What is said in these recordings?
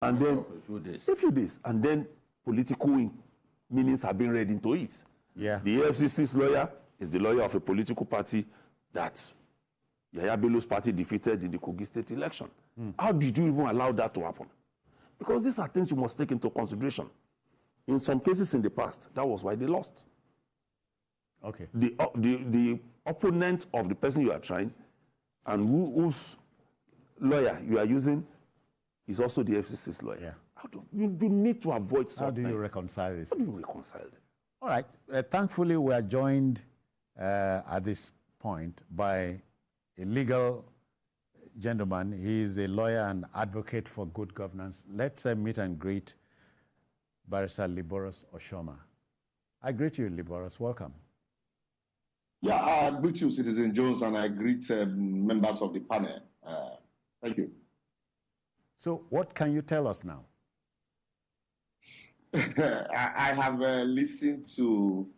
And then a few days. And then political meanings have been read into it. Yeah. The AFCC's lawyer is the lawyer of a political party that Yahaya Bello's party defeated in the Kogi State election. How did you even allow that to happen? Because these are things you must take into consideration. In some cases in the past, that was why they lost. Okay. The opponent of the person you are trying and whose lawyer you are using is also the FCC's lawyer. Yeah. You need to avoid such How do you things. reconcile this? How do you reconcile them? All right. Thankfully, we are joined at this point by a legal gentleman. He is a lawyer and advocate for good governance. Let's meet and greet Barrister Liborous Oshoma. I greet you, Liborous. Welcome. Yeah, I greet you, Citizen Jones, and I greet members of the panel. Thank you. So what can you tell us now? I have listened to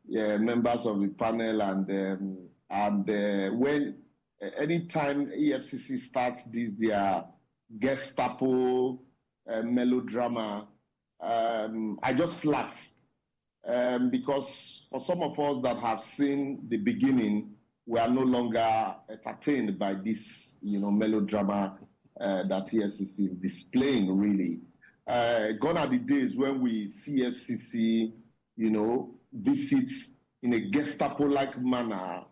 members of the panel, and when anytime EFCC starts their Gestapo melodrama, I just laugh because for some of us that have seen the beginning, we are no longer entertained by this, melodrama that EFCC is displaying. Really, gone are the days when we see FCC, visit in a Gestapo-like manner,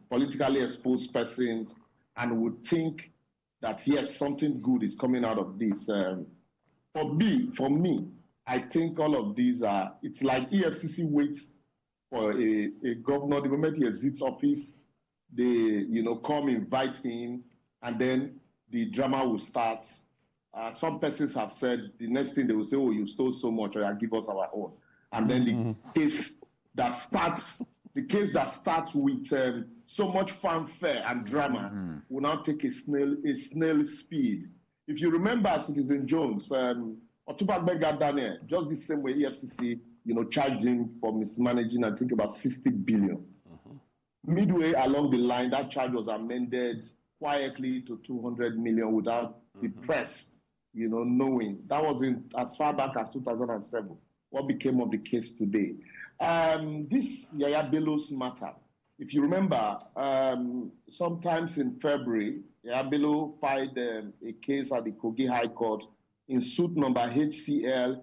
politically exposed persons, and would think that yes, something good is coming out of this. For me, I think all of these it's like EFCC waits for a governor. The moment he exits office, they, come invite him, and then the drama will start. Some persons have said the next thing they will say, oh, you stole so much, or give us our own. And then the case that starts with so much fanfare and drama will now take a snail speed. If you remember, Citizen Jones, Otuba Gbega Daniel, just the same way EFCC, charged him for mismanaging, I think about 60 billion. Midway along the line, that charge was amended quietly to 200 million without the press, knowing. That was as far back as 2007. What became of the case today? This Yahaya Bello's matter, if you remember, sometimes in February, Yahaya Bello filed a case at the Kogi High Court in suit number HCL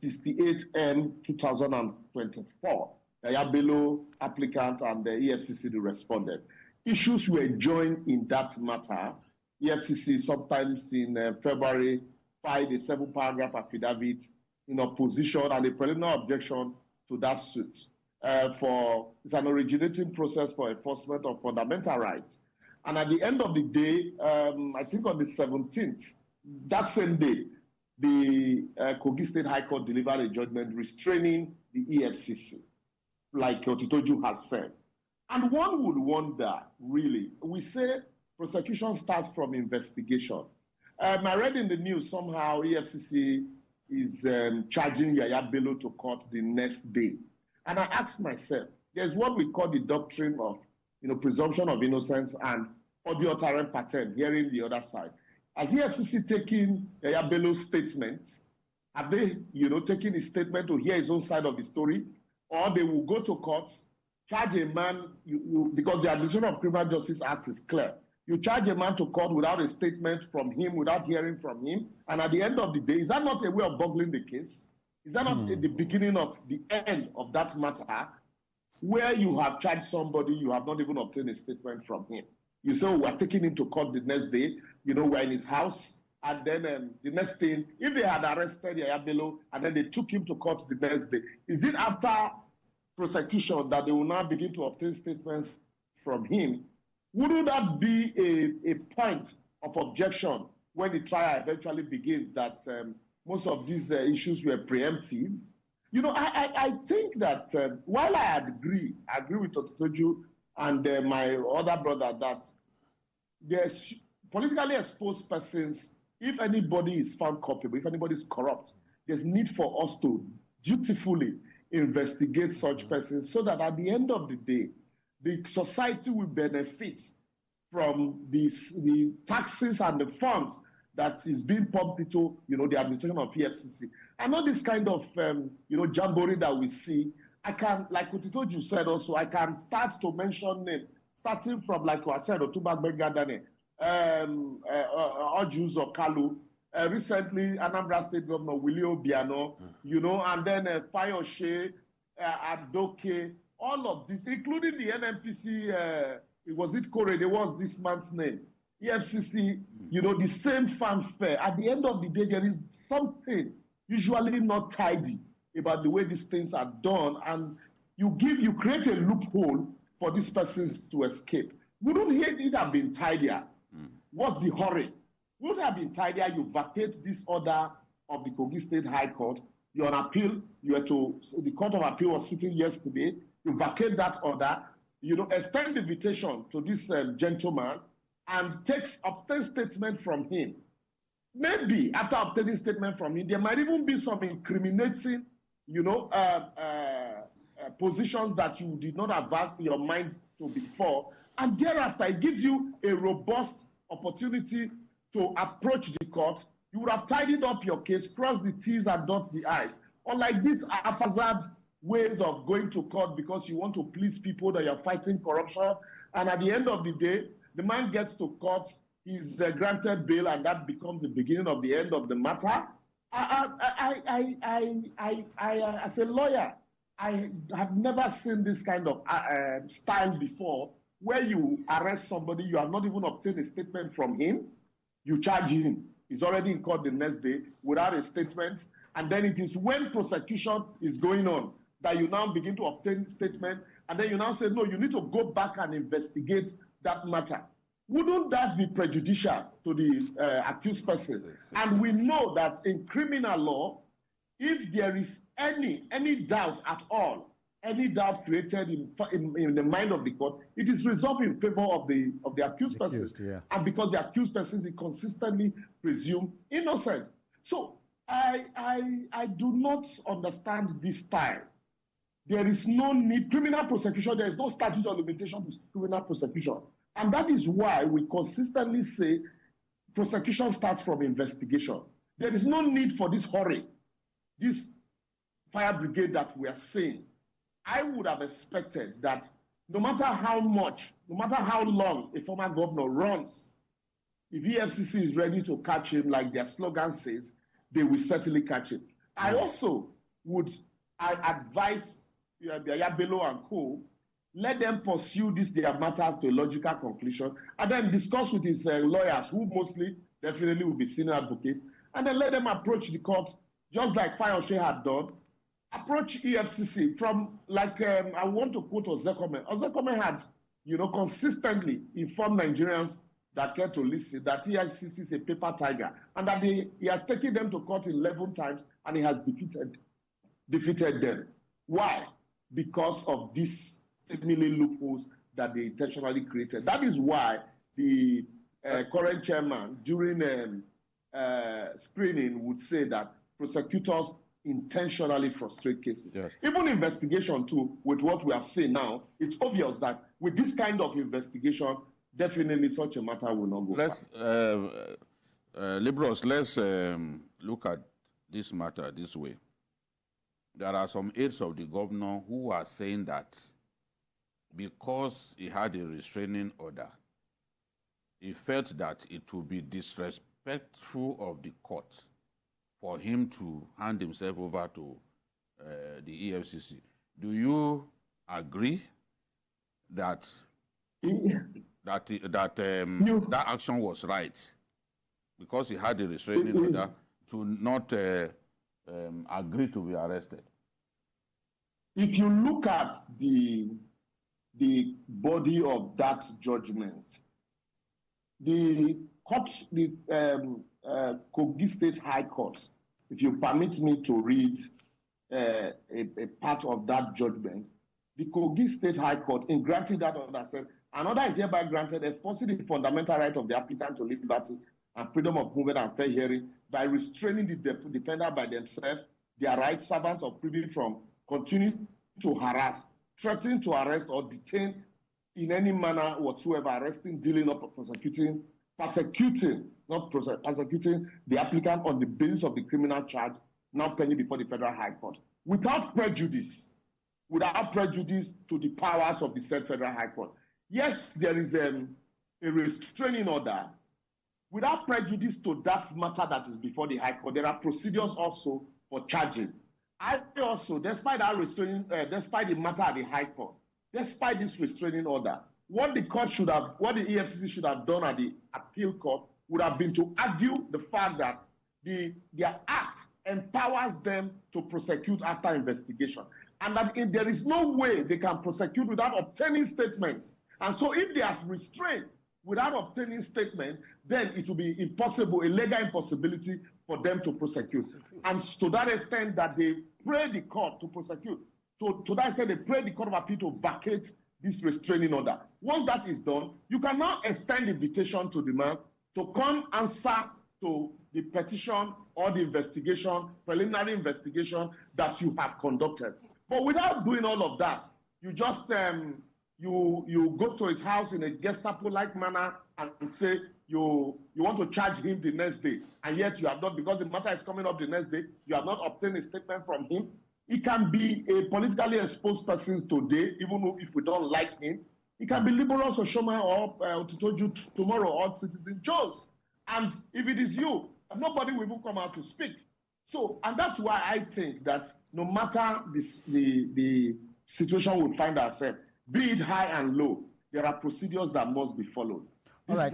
68M 2024. Yahaya Bello, applicant, and the EFCC responded. Issues were joined in that matter. EFCC sometimes in February filed a 7-paragraph affidavit in opposition and a preliminary objection to that suit. It's an originating process for enforcement of fundamental rights. And at the end of the day, I think on the 17th, that same day, the Kogi State High Court delivered a judgment restraining the EFCC, like Otitoju has said. And one would wonder, really, we say prosecution starts from investigation. I read in the news somehow EFCC is charging Yahaya Bello to court the next day. And I asked myself, there's what we call the doctrine of, presumption of innocence and audio auditorium patent, hearing the other side. Has EFCC taken Yahaya Bello's statements? Have they, taken his statement to hear his own side of the story? Or they will go to court, charge a man, because the Administration of Criminal Justice Act is clear. You charge a man to court without a statement from him, without hearing from him, and at the end of the day, is that not a way of boggling the case? Is that not the beginning of the end of that matter, where you have charged somebody, you have not even obtained a statement from him? You say, oh, we're taking him to court the next day, we're in his house, and then the next thing, if they had arrested Yahaya Bello, and then they took him to court the next day, is it after prosecution that they will now begin to obtain statements from him? Wouldn't that be a point of objection when the trial eventually begins, that most of these issues were preemptive? I think that while I agree with Otitoju and my other brother that there's politically exposed persons, if anybody is found culpable, if anybody is corrupt, there's need for us to dutifully investigate such persons so that at the end of the day, the society will benefit from the taxes and the funds that is being pumped into, the administration of EFCC. And not this kind of, jamboree that we see. I can, like Utitoju said also, I can start to mention names, starting from, like I said, Otumba Bengadane, Ojus Okalu, recently Anambra State Governor Willie Obiano, and then Fayose, Adoke, all of this, including the NNPC, was it Korede, was this man's name? EFCC, the same fanfare. At the end of the day, there is something usually not tidy about the way these things are done, and you create a loophole for these persons to escape. Wouldn't it have been tidier? What's the hurry? Would have been tidier, you vacate this order of the Kogi State High Court, you're on appeal, the Court of Appeal was sitting yesterday, you vacate that order, extend the invitation to this gentleman and obtain statement from him. Maybe after obtaining statement from him, there might even be some incriminating, positions that you did not have your mind to before. And thereafter, it gives you a robust opportunity to approach the court. You would have tidied up your case, cross the T's and dot the I's. Unlike these haphazard ways of going to court because you want to please people that you're fighting corruption. And at the end of the day, the man gets to court, he's granted bail, and that becomes the beginning of the end of the matter. As a lawyer, I have never seen this kind of style before, where you arrest somebody, you have not even obtained a statement from him, you charge him. He's already in court the next day without a statement, and then it is when prosecution is going on that you now begin to obtain statement, and then you now say, no, you need to go back and investigate that matter. Wouldn't that be prejudicial to the accused person? And we know that in criminal law, if there is any doubt at all, any doubt created in the mind of the court, it is resolved in favor of the accused person. Yeah. And because the accused person is consistently presumed innocent. So I do not understand this style. There is no need, criminal prosecution, there is no statute of limitation to criminal prosecution. And that is why we consistently say prosecution starts from investigation. There is no need for this hurry, this fire brigade that we are seeing. I would have expected that no matter how much, no matter how long a former governor runs, if EFCC is ready to catch him, like their slogan says, they will certainly catch him. I also would advise Yahaya Bello and co, let them pursue their matters to a logical conclusion, and then discuss with his lawyers, who mostly definitely will be senior advocates, and then let them approach the court, just like Fayose had done. Approach EFCC from, like, I want to quote Ozekome. Ozekome had, consistently informed Nigerians that care to listen that EFCC is a paper tiger, and that he has taken them to court 11 times, and he has defeated them. Why? Because of these seemingly loopholes that they intentionally created. That is why the current chairman, during screening, would say that prosecutors intentionally frustrate cases. Yes. Even investigation too, with what we have seen now, it's obvious that with this kind of investigation, definitely such a matter will not go Let's, Liberals, let's look at this matter this way. There are some aides of the governor who are saying that because he had a restraining order, he felt that it would be disrespectful of the court for him to hand himself over to the EFCC. Do you agree that that action was right because he had a restraining order to not agree to be arrested? If you look at the body of that judgment, the courts, the Kogi State High Court, if you permit me to read a part of that judgment, the Kogi State High Court, in granting that order, said, an order is hereby granted enforcing the fundamental right of the applicant to liberty and freedom of movement and fair hearing by restraining the defendant by themselves, their rights, servants or privy from continuing to harass, threatening to arrest or detain in any manner whatsoever, arresting, dealing up, or persecuting prosecuting the applicant on the basis of the criminal charge now pending before the Federal High Court, without prejudice to the powers of the said Federal High Court. Yes, there is a restraining order. Without prejudice to that matter that is before the High Court, there are procedures also for charging. I also, despite that despite the matter at the High Court, despite this restraining order, what the EFCC should have done at the appeal court would have been to argue the fact that their act empowers them to prosecute after investigation, and that there is no way they can prosecute without obtaining statements. And so if they are restrained without obtaining statement, then it will be impossible, a legal impossibility for them to prosecute. And to that extent that they pray the court to prosecute. So to that extent, they pray the Court of Appeal to vacate this restraining order. Once that is done, you can now extend invitation to the man to come answer to the petition or the investigation, preliminary investigation that you have conducted. But without doing all of that, you just you go to his house in a Gestapo-like manner and say you want to charge him the next day, and yet you have not, because the matter is coming up the next day, you have not obtained a statement from him. He can be a politically exposed person today, even if we don't like him. He can be Liberals or Shoma or Otitoju tomorrow, or Citizen Jones. And if it is you, nobody will even come out to speak. So, and that's why I think that no matter the situation we find ourselves, be it high and low, there are procedures that must be followed. All right.